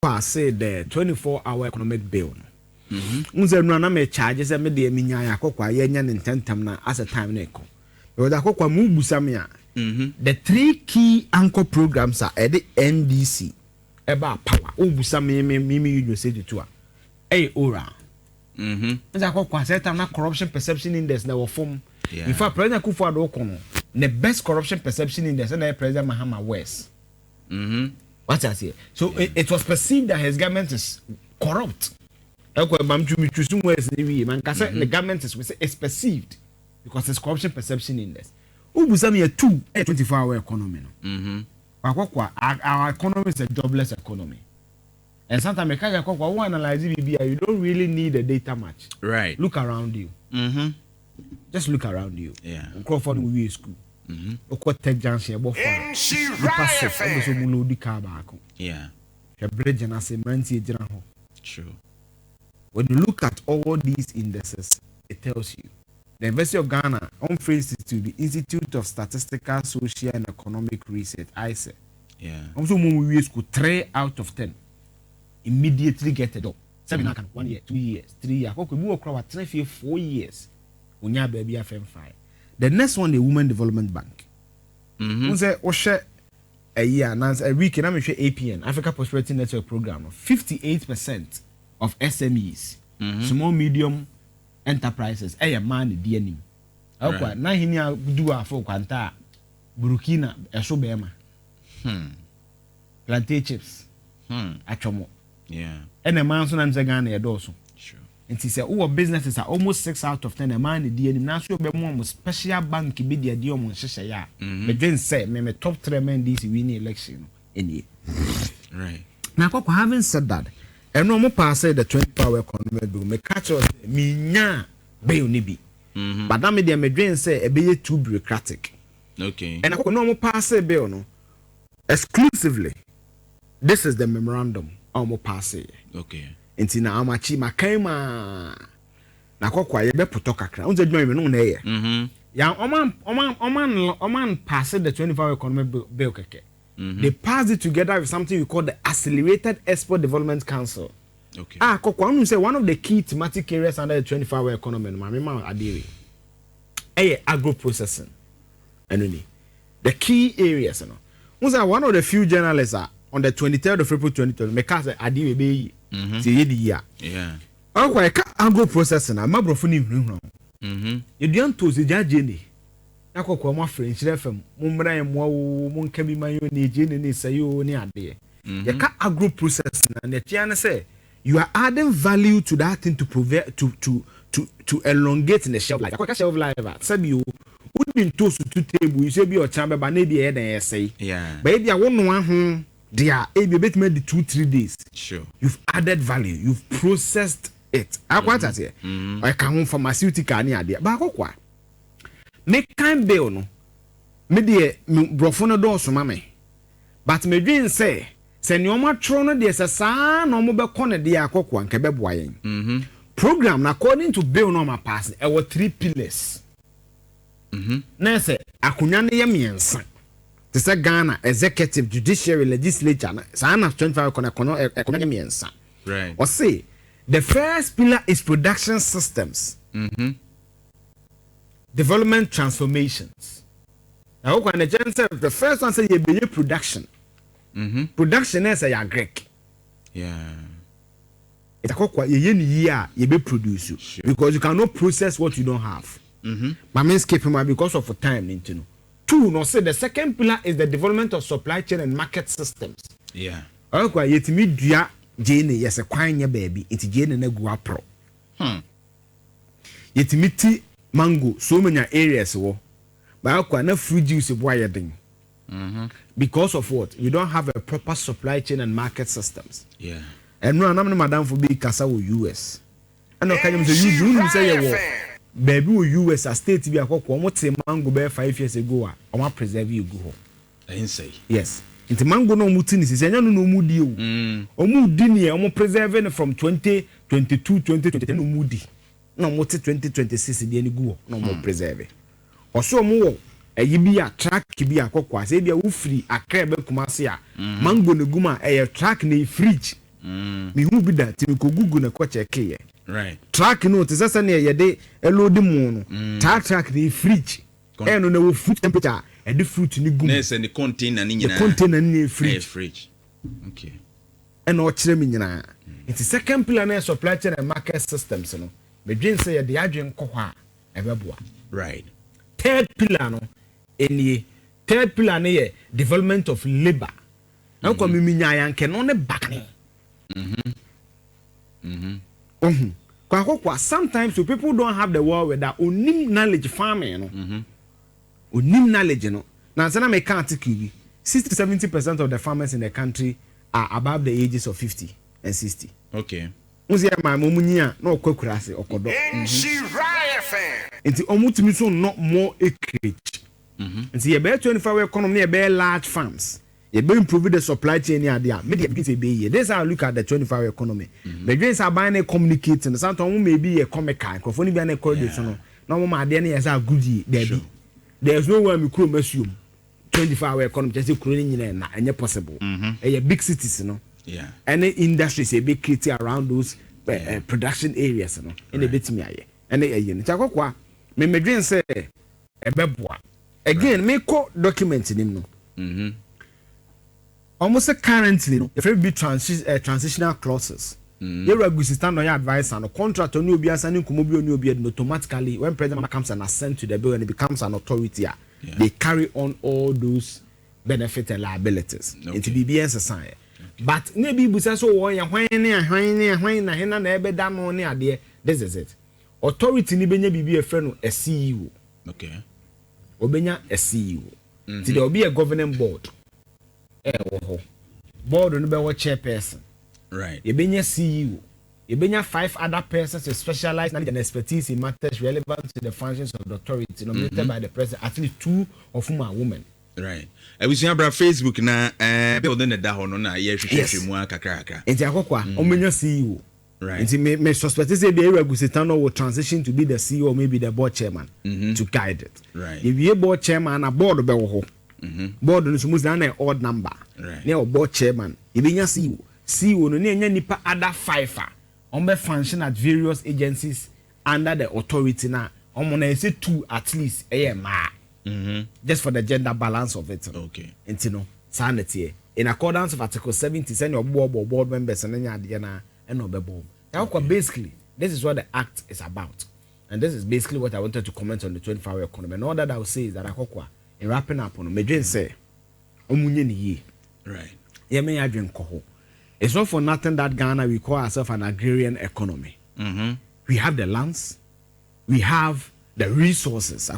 say the 24-hour economic bill. Unze no na me charge say me de minya akokwa ye nya ntentem na as a time na eko. Because akokwa mu busa me a. The 3 key anchor programs are at the NDC. Eba power. O busa me Osei-Tutu a. Ora. Unze akokwa say time na corruption perception index na wo form. In fact, President Kufuor Okono, the best corruption perception index and President Mahama West. What I say? So it was perceived that his government is corrupt. The government is perceived because it's corruption perception index. Who was a 24-hour economy? Our economy is a jobless economy. And sometimes you analyze it, you don't really need the data much. Right. Look around you. Just look around you. Yeah. Crawford we school. Tech junction above. Yeah. True. When you look at all these indices, it tells you the University of Ghana on Institute, the Institute of Statistical, Social and Economic Research, ISE. Yeah. Also, we school 3 out of 10 immediately get it up. 1 year, 2 years, 3 years. We work over 3, 4 years. Unya baby FM5. The next one, the Women Development Bank. Say a year, a week, and I'm sure APN, Africa Prosperity Network Program, 58% of SMEs, small medium enterprises, man DNM. Okay, now here do a for Quanta, Burkina, Esobema, plantain chips, Achomo. Yeah. And a man sometimes a Ghana also. And he said, "Oh, businesses are almost 6 out of 10. A man, the national be special bank be the idea on Shaya. But then say, me top 3 men this winning election in here." Right. Now, having said that, and no more pass the 24-hour economy bill. Me catch us me nya be unibi. But that me the Medrin say a be too bureaucratic. Okay. And I no more pass a bill no. Exclusively, this is the memorandum. Almo pass it. Okay. Inti na amachi makaima na kokwa ye be puto kakra unze dwuma me no na ye ya oman pass the 24-hour economy bill keke. They passed it together with something we call the Accelerated Export Development Council. Okay. Kokwa say one of the key thematic areas under the 24-hour economy ma adiri agro processing anoni the key areas no unze one of the few journalists on the 23rd of April 2020 me ka say adiri be yeah. Okay, agro processing. I'm a brofuni. You don't to the judge. I call my friend, Chef, Mumbra and Won can be my own agent and say you near there. You can't agro processing, and the Tiana say you are adding value to that thing to provide to elongate in the shelf life. I shelf life. Said you would be toast to table. You say be your chamber, but maybe head and say, yeah, baby, I won't know. They are able to make the 2-3 days. Sure. You've added value. You've processed it. I quite say. I come pharmaceutical any idea. But what? Make kind bill no. Me de brofono do so mame. But me dream say nyoma tro no de sesa no mo be kone de akokwa nke be boa yen. Program according to bill no ma pass. E were 3 pillars. Na say akunya ne ye miensa. This is Ghana executive, judiciary, legislature. Sana 25 economy. Right. Or say the first pillar is production systems, development transformations. Now, when the first one say you be production. Production is a Greek. Yeah. It's a quoi you be produce because you cannot process what you don't have. My means keeping because of time, you know. 2, no say the second pillar is the development of supply chain and market systems. Yeah. Okay, yetimi dua jene yes a kwanya baby it jene na gu apro. Yetimi ti mango so many areas wo. Ba akwa na fruit juice boy den. Because of what? You don't have a proper supply chain and market systems. Yeah. And no na madam for be kasa wo US. And no can you say you baby wo US a state bi akoko mo te mango be 5 years ago a o preserve you go. I say. Yes. Inti mango no mu tini se nya no mu di o mu di ne o mu preserve from 2022 2023 no mu di no mu te 2026 di ani go no mu preserve o so mu wo ayi bi a track bi akoko ase bi a wo free akra be kuma se a mango no guma track na fridge Me who be that me ko Google na ko check ye. Right. Track no te sasa na ye de load mu no. Track the fridge. No na wo food temperature e the fruit ni gum. Na the container ni nyina. The container ni fridge. Okay. And o kire me nyina. It's second pillar na supply chain and market systems no. Me dream say ye de adwen ko ho a e beboa. Right. Third pillar no enie. Third pillar na ye development of labor. Na ko me nya yanke no ne back. Sometimes people don't have the word with that onim knowledge farming no. Onim knowledge no. Now say na me can article 60-70% of the farmers in the country are above the ages of 50 and 60. Okay. Unse ma momunya na okokura ase okodo. Nhyira FM. Nti omutimi so not more acreage. Nti ye be 24-hour economy ye be large farms. You be improve the supply chain here there. Maybe this is how I look at the 24-hour economy. The dreams are buying communicating. Sometimes maybe a comic microphone be an correlation. No more than is a goodie. There's no way we could assume 24-hour economy just including in and possible. A big cities, you know. Yeah. Any industries a big city around those production areas, you know. In a bit me and a chakwa. Me dream say a beboa. Again, me co documents in him no. Almost currently, if it be transitional clauses, you will stand on your advice and a contract on you be assigning Kumobio new beard automatically when president comes and assent to the bill and it becomes an authority. They carry on all those benefits and liabilities into BBS society. But maybe Busa so when this is it. Authority ni benye bibi a friend a CEO. Okay. Obenya a CEO. So there will be a governing board. Board no be what chairperson. Right. You benya CEO. You benya 5 other persons who specialize in expertise in matters relevant to the functions of the authority nominated by the president. At least 2 of whom are women. Right. We see about Facebook na building the da hono na ye hwehwehwe mu akakaka. Enti akokwa omenya CEO. Right. Enti me suspect say the area Gusitano will transition to be the CEO or maybe the board chairman to guide it. Right. If you board chairman a board be wo ho. Board no supposed to an odd number. Right. Ne board chairman. You be CEO. CEO no ne nipa other 5 on be function at various agencies under the authority na. On na say 2 at least ma. Just for the gender balance of it. Okay. And you know, sanity. In accordance with Article 70, send your board members and no board. Now, basically, this is what the act is about. And this is basically what I wanted to comment on the 24-hour economy. And all that I will say is that in wrapping up on Medrin say, right. It's not for nothing that Ghana we call ourselves an agrarian economy. We have the lands, we have the resources.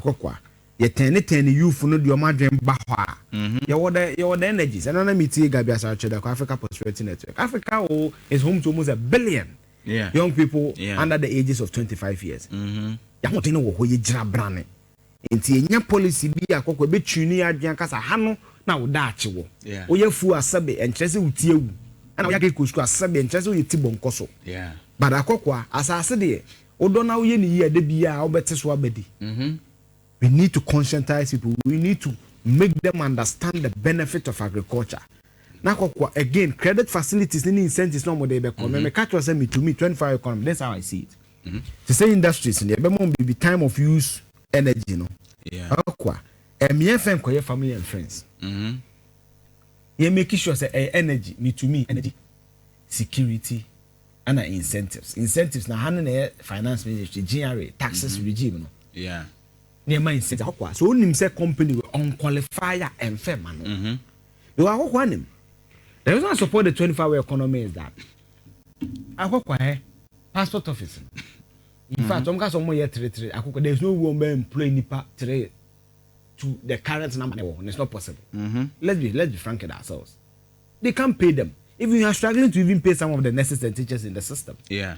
You turn youth no do madren bahwa. You the energies. And I meet Gabia South Africa Prosperity Network. Africa is home to almost 1 billion young people under the ages of 25 years. You want to know what you brand. Inti enya policy bi akokwe be tuni adwan kasa hano na wo da achewo. Oye fu asabe enchese utie wu. Ana wo yake kosku asabe enchese wo yeti bonkoso. But akokwa asase de odo na wo ye ni yi ade bia wo bete so abedi. We need to conscientize people. We need to make them understand the benefit of agriculture. Now, again, credit facilities and incentives no more they become. Me catch us me to me 25 economy. That's how I see it. To say industries in the be time of use energy, no. Aqua. MFM for your family and friends. You make sure say energy me to me energy, security, and incentives. Incentives na handle finance ministry, GRA, taxes regime, no. Yeah. Near my incentive. So only say company will unqualified and fair man. You are one him. The reason I support the 24-hour economy is that I work with passport office. In fact, some guys are there's no woman employee nipa to the current number. And it's not possible. Let's be frank with ourselves. They can't pay them. If you are struggling to even pay some of the nurses and teachers in the system. Yeah.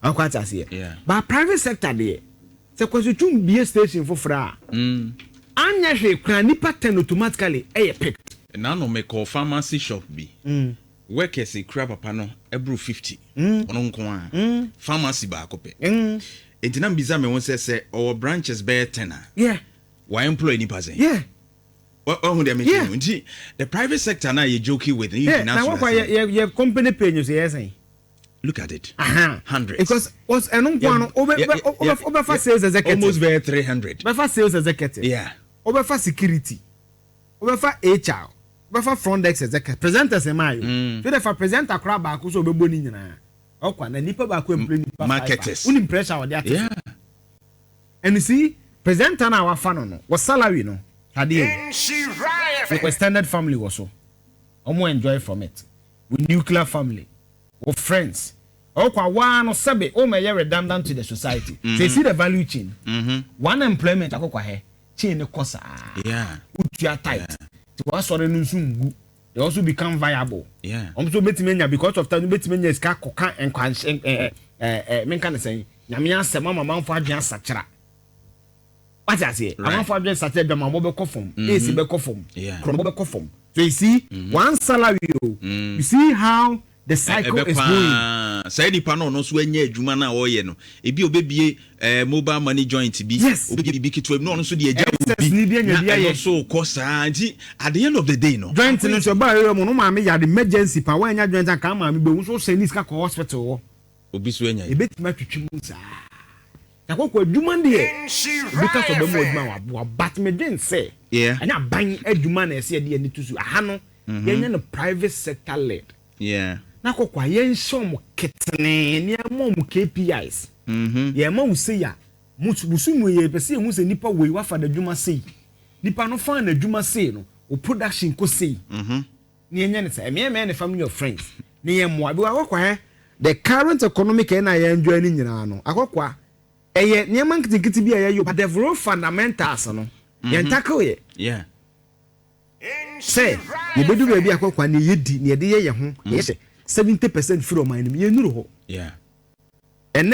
I'm quite as here. Yeah. But private sector there. So because you tune be a station for fra. Anya she kran nipa 10 automatically picked. Now no make a pharmacy shop be. Workers a crap papa no ebru 50. Ono nko pharmacy ba akope. Entina biza me won say our branches bear 10. Yeah. Why employ nipa zen? Yeah. who they mention the private sector now you joking with now why your company pay you say look at it 100 because what's over sales executive almost very 300 over sales executive over security over HR over front desk executive presenters am I so if a presenter crowd back so be boni nyina okwa na nipa back employee marketers unim pressure with that and you see presenter na our fan no was salary no with standard family also omo enjoy from it with nuclear family with friends okwa one sabe o may redundant to the society so you see the value chain one employment akokwa he chain ne kosa utua tight to was sorry nsungu they also become viable so betimenya because of time betimenya ska koka enkwan men kan say nyame asema mama mfo adwen asachira what I say am for adwen sachira be mama be kofom AC be kofom kromo be kofom so you see one salary you see how the cycle is going. Say the panel no so anya adwuma na wo ye no ebi obebie mobile money joint bi obi bi kitwe no so de agya obi so cost at the end of the day no joint no so ba yo mo no ma me ya the emergency pa wa anya joint kan ma me be so send iska ko hospital wo obi so anya e betima twetwe mu sa akoko adwuma de because of them adwuma wa but me den say anya ban adwuma na ese de ani tusu aha no yenya no private sector led na kokwa yen shom ketene ne amom KPIs ye ma wo se ya musu ye pese hu se nipa we wa fa da dwuma sei nipa no fa na dwuma sei no o production ko sei ne yen ne say me ne family of friends ne yen mo abi wa kokwa the current economic na ye enjoy ni nyina no akokwa eye ne man kitikiti bi ye yo but the real fundamentals no yen tackle ye say ye bedu ba bi akokwa ne yedi ne de ye ho ye say 70% from my name yenuru ho and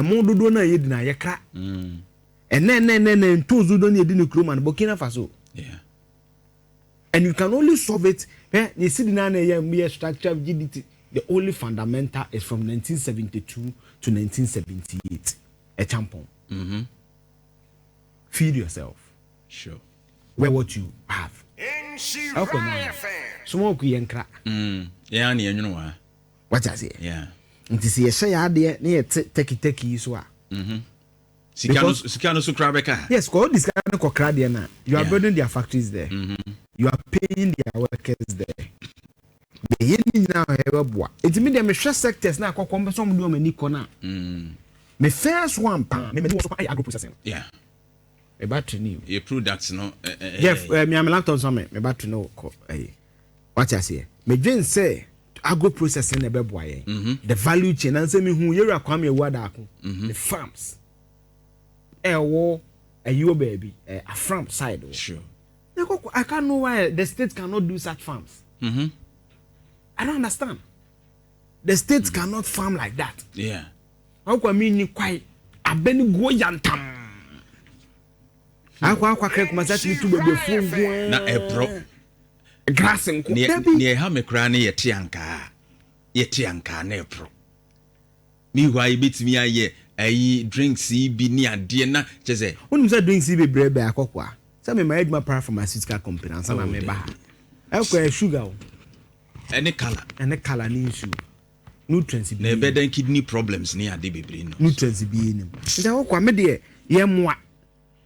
mo dodo na yedi na ye kra and ntozu do na yedi ni kroma na Burkina Faso and you can only solve it you see the na ye structure of GDP the only fundamental is from 1972 to 1978 a champion feed yourself wear what you have smoke yenkra na yenwunu wa what I say nti se ye hye ade na ye teki so a sika no so krabeka yes ko this kind of krade na you are building their factories there you are paying their workers there the yin now have boa it me dem hwe sectors na akokko mbe so mdo mani kona me first one pa me so agro processing me battery new your products no me am laptop so me battery no what I say me dream say agro processing na be boa yen the value chain and say me hu yera kwam ye wada ako the farms wo ayo baby a farm side sure I can't know why the state cannot do such farms I don't understand the state cannot farm like that how come me ni kwai abeni go yantam akwa kre kuma sa ti tu bebe fu na ebro grass nko ne ha me kra ne yete anka na epro mi hwa ibetimi aye ayi drinks bi ni ade na cheze onum say drinks bi brebe akokwa say me my edma pharmaceutical company ansa na me ba akwa sugar any color ni issue nutrients bi na bedan kidney problems ni ade bebre no nutrients bi ni nti akokwa me de ye moa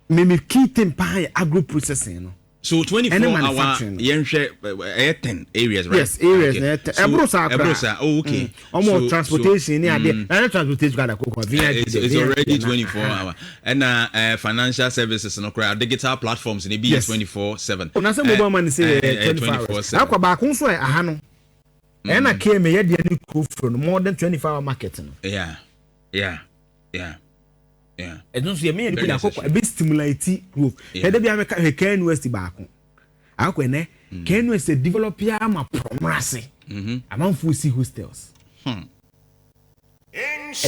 me key pa agro processing no so 24 hour yenhwe 10 areas right yes areas ebrosa okay almost transportation ni ade and transportation got akoko it's already 24 hour and financial services no cry digital platforms ni be 24/7 na say mobile money say 24/7 akwa ba kun so aha no na keme ye de ni ko from more than 24 hour market no yeah and don't see me any akoko a bit stimulate growth e dey be America Ken University ba ko akwa ne Ken University develop ya ma promrase amanfo si hostels a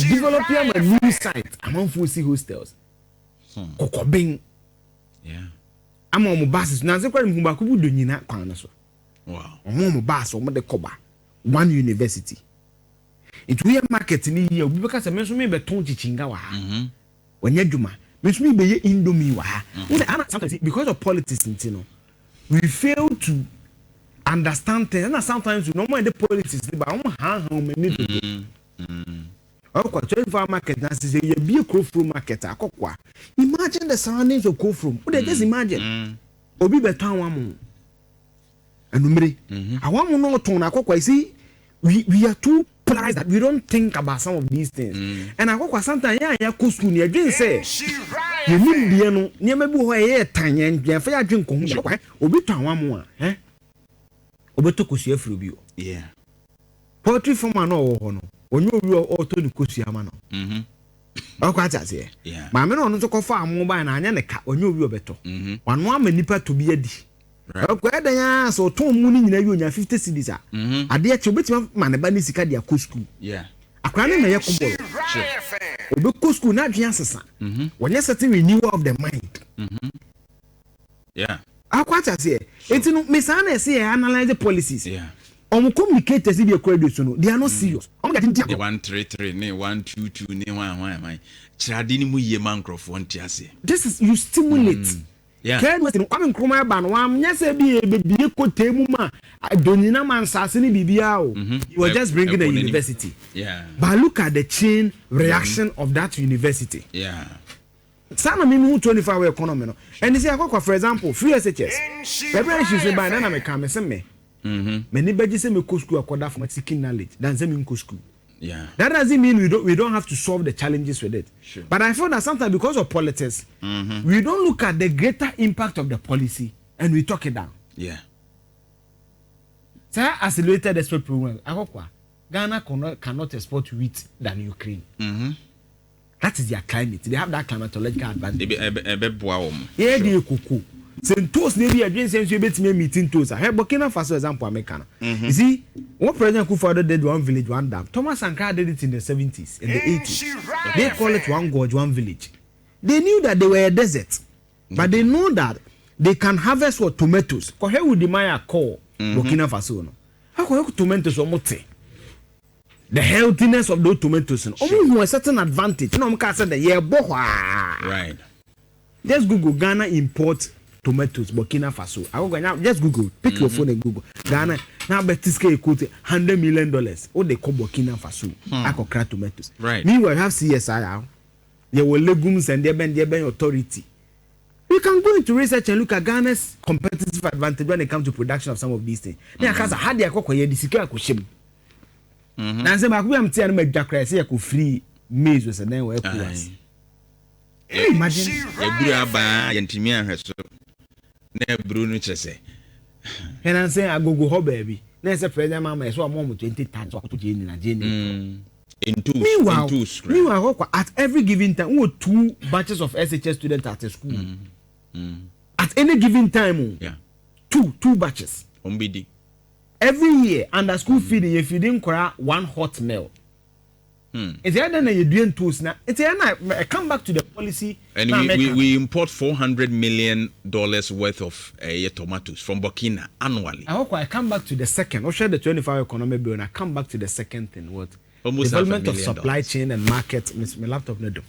develop ya ma new site amanfo si hostels kokobin ama mo bases na se kwani mba ko budo nyina kwan so mo bas mo de koba one university it we market ni here obi beka se me so me beton chichinga wa wanya dwuma me so me be ye indomie wa ha sometimes because of politics ntino we fail to understand things, and sometimes we know more the politics, but how many people. Okay, 24 market now say you be a Kofru market. Imagine the surroundings of Kofru. Would just imagine? Obi betan wamu. Anumre. I want to know tone akokwa. See, we are too prized that we don't think about some of these things. And akokwa sometimes ya school ni again say. You need be no. Ni mebu ho ye tanyen. Ya fa ya dwen ko hu. Obi tan wamu a. Obi to kosu afro bi o. Yeah. Poetry form no wo ho no. Onye obi auto ni kosu ama no. Okwa tase. Yeah. Ma me no no to kofa amoba na anya ne ka onye obi obeto. Wano ama nipa to bi adi. Okwa edan ya so ton mu ni nyina wi onya 50 cedis a. Ade e che obetima ma ne ba ni sika dia ko school. Yeah. Akra ne na ye kobo. Obe ko school na adwen asesa. Wonye certain renewal of the mind. Yeah. Akwa tase. Enti no me sa na say analyze the policies. Yeah. Communicators be credit no they are not serious. The 133 ne 122 ne 1 chirade ni mu ye mankrofo ntiase. This is you stimulate. Yeah. Can we come nkroma ba no am nyase bi be kotemu ma donina man sase ni bibia o. You were just bringing the university. Yeah. But look at the chain reaction of that university. Yeah. Sana mimi 24-hour economy no. And you see akwa for example free SHS. February she say by na me come say me. Many badges say me go school akoda for seeking knowledge than say me go school. Yeah. That doesn't mean we don't have to solve the challenges with it. Sure. But I feel that sometimes because of politics, we don't look at the greater impact of the policy and we talk it down. Yeah. So I accelerated the export program. Ghana cannot export wheat than Ukraine. That is their climate. They have that climatological advantage. Yeah, they cocoa. Sentos maybe again since you bet me meeting toes. I have Burkina Faso example American. You see, what President Kufuor did one village, one dam. Thomas Sankara did it in the 70s, in the 80s. They call it one gorge, one village. They knew that they were a desert, but they know that they can harvest what tomatoes. Because here would the Maya call Burkina Faso. No, how can tomatoes or mote? The healthiness of those tomatoes. Only a certain advantage. You know, I'm saying the year right. Just Google Ghana import tomatoes Burkina Faso. I go now just Google, pick your phone and Google Ghana now betiske quote $100 million. What they call Burkina Faso. I could crack tomatoes. Right. Meanwhile, we have CSIR. There were legumes and there been authority. You can go into research and look at Ghana's competitive advantage when it comes to production of some of these things. Then I had the akokoye disika akoshim. Na say makubi am tia na madwakra say ko free maize was then we equals. Imagine eburu aba yantimi ahweso na eburu no chese. And I say agogo ho baby. Na say president mama so am 20 tons so to jeni na jeni. Meanwhile, at every given time, we have 2 batches of SHS students at a school. At any given time, yeah, 2 batches. Every year, under school feeding, if you didn't cry 1 hot meal. It's either you're doing tools now. It's I come back to the policy. And we import $400 million worth of tomatoes from Burkina annually. I come back to the second. I'll share the 24-hour economic bill, and I come back to the second thing. What? Almost development of supply chain and market. My laptop no do.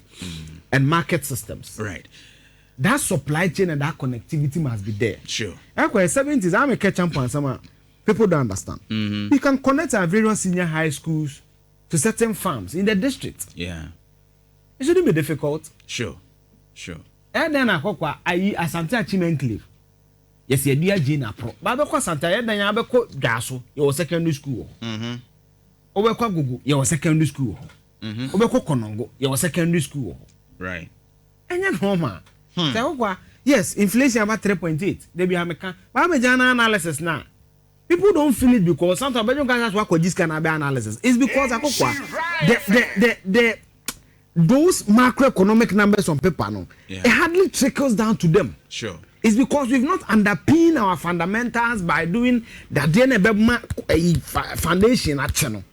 And market systems. Right. That supply chain and that connectivity must be there. Sure. Actually, 70s, I'm a catch up on some people don't understand. We can connect our various senior high schools to certain farms in the district. Yeah. It shouldn't be difficult. Sure. And then I Asante Achimen Cliff. Yes, you do a Gina Pro. But because Santa, then you have a Gaso, your secondary school. Obekwa Gugu, your secondary school. Obekwa Konongo, your secondary school. Right. And then Homa. So, yes, inflation about 3.8. They be American. But I'm a journal analysis now. People don't feel it because sometimes when you guys work with this kind of analysis, it's because those macroeconomic numbers on paper, no, it hardly trickles down to them. Sure. It's because we've not underpinned our fundamentals by doing the DNA foundation action.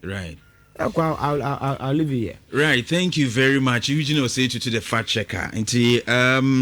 Right. I'll leave it here. Right. Thank you very much. Eugene Osei-Tutu, the fact checker.